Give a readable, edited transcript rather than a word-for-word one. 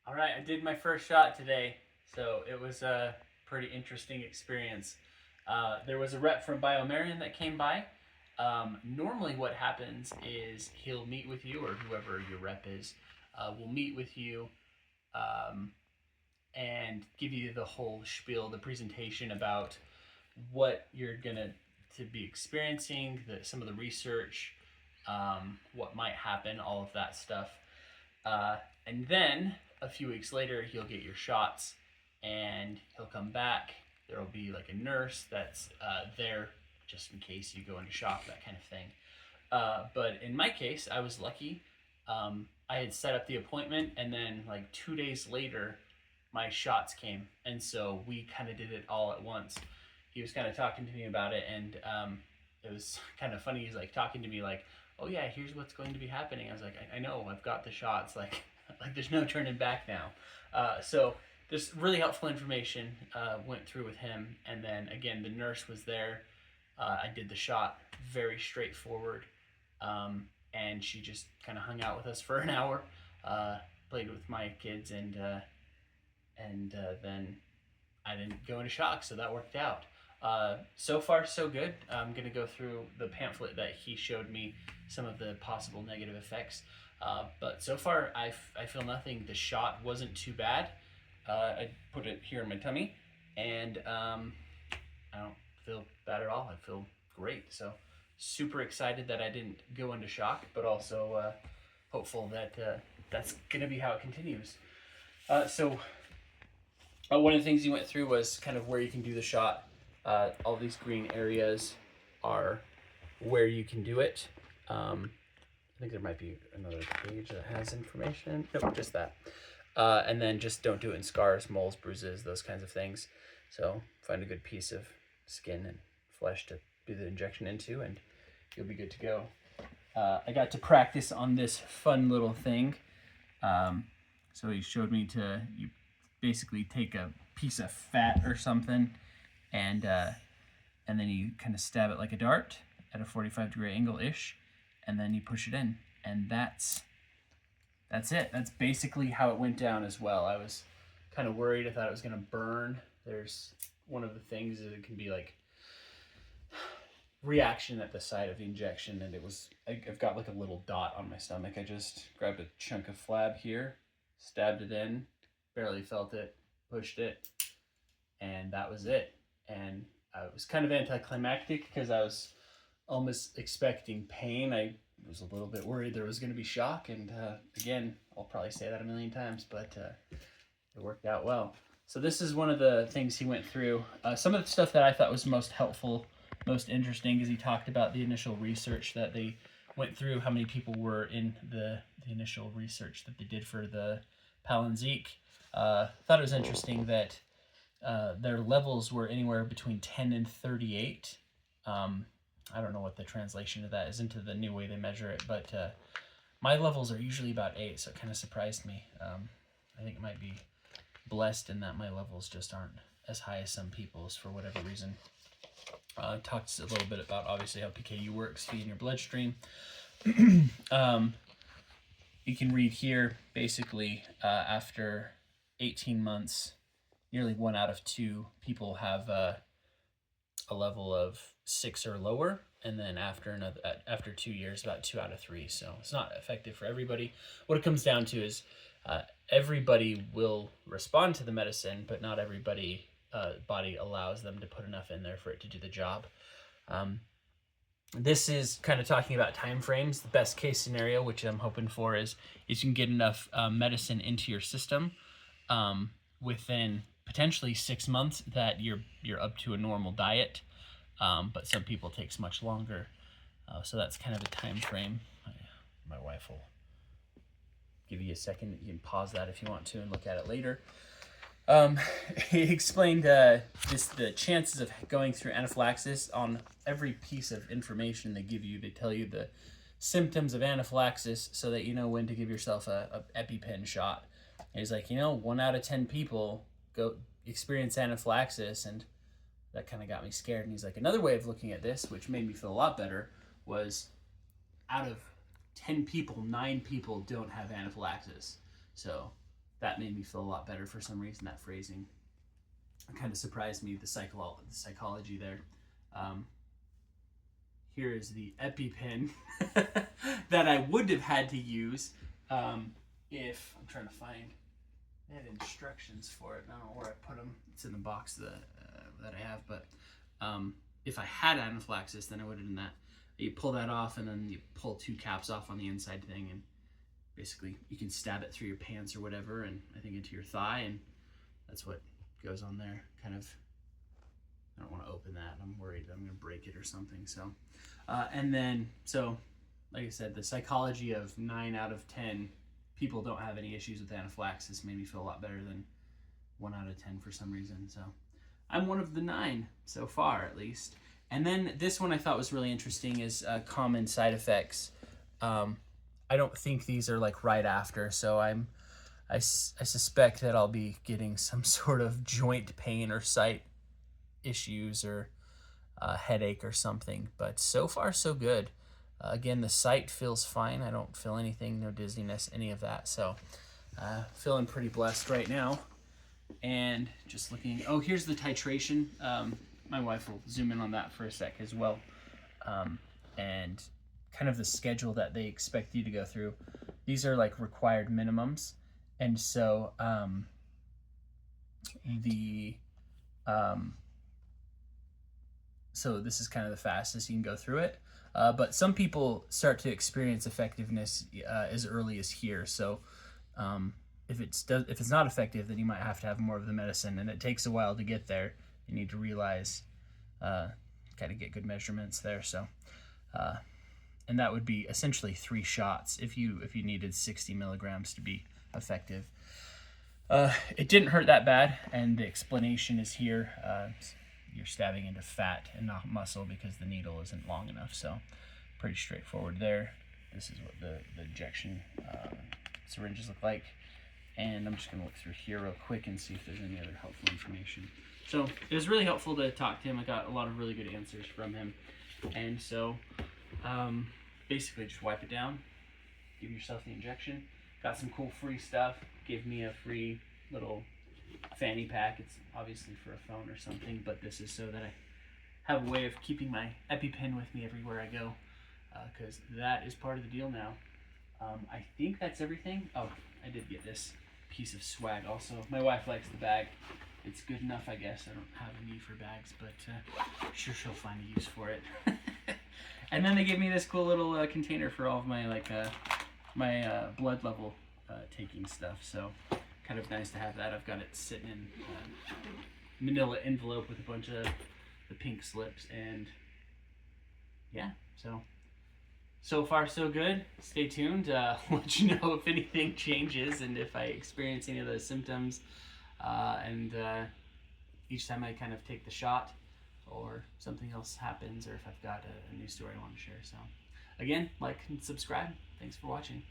All right, I did my first shot today, so it was a pretty interesting experience. There was a rep from Biomarin that came by. Normally, what happens is he'll meet with you, or whoever your rep is, will meet with you um, and give you the whole spiel, the presentation about what you're gonna to be experiencing, some of the research, what might happen, all of that stuff. And then a few weeks later, he'll get your shots and he'll come back. There'll be like a nurse that's there just in case you go into shock, that kind of thing. But in my case, I was lucky. I had set up the appointment, and then like 2 days later, my shots came. And so we kind of did it all at once. He was kind of talking to me about it, and it was kind of funny. He's like talking to me like, oh yeah, here's what's going to be happening. I was like, I know, I've got the shots. Like there's no turning back now. So this really helpful information went through with him, and then again, the nurse was there. I did the shot, very straightforward, and she just kind of hung out with us for an hour, played with my kids, and then I didn't go into shock, so that worked out. So far, so good. I'm going to go through the pamphlet that he showed me, some of the possible negative effects. But so far, I feel nothing. The shot wasn't too bad. I put it here in my tummy, and I don't feel bad at all. I feel great. So super excited that I didn't go into shock, but also hopeful that that's going to be how it continues. So one of the things you went through was kind of where you can do the shot. All these green areas are where you can do it. I think there might be another page that has information. Nope, just that. And then just don't do it in scars, moles, bruises, those kinds of things. So find a good piece of skin and flesh to do the injection into, and you'll be good to go. I got to practice on this fun little thing. So he showed me you basically take a piece of fat or something, and then you kind of stab it like a dart at a 45-degree angle-ish, and then you push it in, and that's it. That's basically how it went down as well. I was kind of worried. I thought it was going to burn. There's one of the things that it can be like reaction at the site of the injection, and I've got like a little dot on my stomach. I just grabbed a chunk of flab here, stabbed it in, barely felt it, pushed it, and that was it. And it was kind of anticlimactic because I was almost expecting pain. I was a little bit worried there was going to be shock, and again, I'll probably say that a million times, but it worked out well. So this is one of the things he went through. Some of the stuff that I thought was most helpful, most interesting, is he talked about the initial research that they went through, how many people were in the initial research that they did for the Palynziq. Thought it was interesting that their levels were anywhere between 10 and 38. I don't know what the translation of that is into the new way they measure it, but my levels are usually about 8, so it kind of surprised me. I think it might be blessed in that my levels just aren't as high as some people's for whatever reason. Talks a little bit about obviously how PKU works, feeding your bloodstream. You can read here basically after 18 months, nearly 1 out of 2 people have a level of 6 or lower, and then after 2 years, about 2 out of 3. So it's not effective for everybody. What it comes down to is everybody will respond to the medicine, but not everybody body allows them to put enough in there for it to do the job. This is kind of talking about time frames. The best case scenario, which I'm hoping for, is you can get enough medicine into your system within potentially 6 months that you're up to a normal diet. But some people it takes much longer. So that's kind of a time frame. My wife will give you a second. You can pause that if you want to and look at it later. He explained the chances of going through anaphylaxis on every piece of information they give you. They tell you the symptoms of anaphylaxis so that you know when to give yourself a EpiPen shot. And he's like, 1 out of 10 people go experience anaphylaxis, and that kind of got me scared. And he's like, another way of looking at this, which made me feel a lot better, was out of 10 people, 9 people don't have anaphylaxis. So that made me feel a lot better for some reason. That phrasing kind of surprised me, the psychology there. Um, Here is the EpiPen that I would have had to use if I'm trying to find. They had instructions for it. I don't know where I put them. It's in the box that I have. But if I had anaphylaxis, then I would have done that. You pull that off, and then you pull 2 caps off on the inside thing, and basically you can stab it through your pants or whatever, and I think into your thigh, and that's what goes on there. Kind of. I don't want to open that. I'm worried I'm going to break it or something. So, and then, so, like I said, the psychology of 9 out of 10 people don't have any issues with anaphylaxis made me feel a lot better than 1 out of 10 for some reason. So, I'm one of the 9 so far, at least. And then this one I thought was really interesting is common side effects. I don't think these are like right after, so I suspect that I'll be getting some sort of joint pain or sight issues or headache or something, but so far so good. Again, the sight feels fine. I don't feel anything, no dizziness, any of that. So feeling pretty blessed right now. And just looking, oh, here's the titration. My wife will zoom in on that for a sec as well. And kind of the schedule that they expect you to go through. These are like required minimums. And so so this is kind of the fastest you can go through it. But some people start to experience effectiveness as early as here. So if it's not effective, then you might have to have more of the medicine, and it takes a while to get there. You need to realize, kind of get good measurements there. So, and that would be essentially 3 shots if you needed 60 milligrams to be effective. It didn't hurt that bad, and the explanation is here. You're stabbing into fat and not muscle because the needle isn't long enough. So pretty straightforward there. This is what the injection syringes look like. And I'm just going to look through here real quick and see if there's any other helpful information. So it was really helpful to talk to him. I got a lot of really good answers from him. And so basically just wipe it down, give yourself the injection. Got some cool free stuff. Gave me a free little fanny pack. It's obviously for a phone or something, but this is so that I have a way of keeping my EpiPen with me everywhere I go, because that is part of the deal now. I think that's everything. Oh, I did get this piece of swag also. My wife likes the bag. It's good enough, I guess. I don't have a need for bags, but I'm sure she'll find a use for it. And then they gave me this cool little container for all of my my blood level taking stuff. So kind of nice to have that. I've got it sitting in manila envelope with a bunch of the pink slips, and yeah, so far so good. Stay tuned. Let you know if anything changes and if I experience any of those symptoms, and each time I kind of take the shot or something else happens, or if I've got a new story I want to share. So again, like and subscribe. Thanks for watching.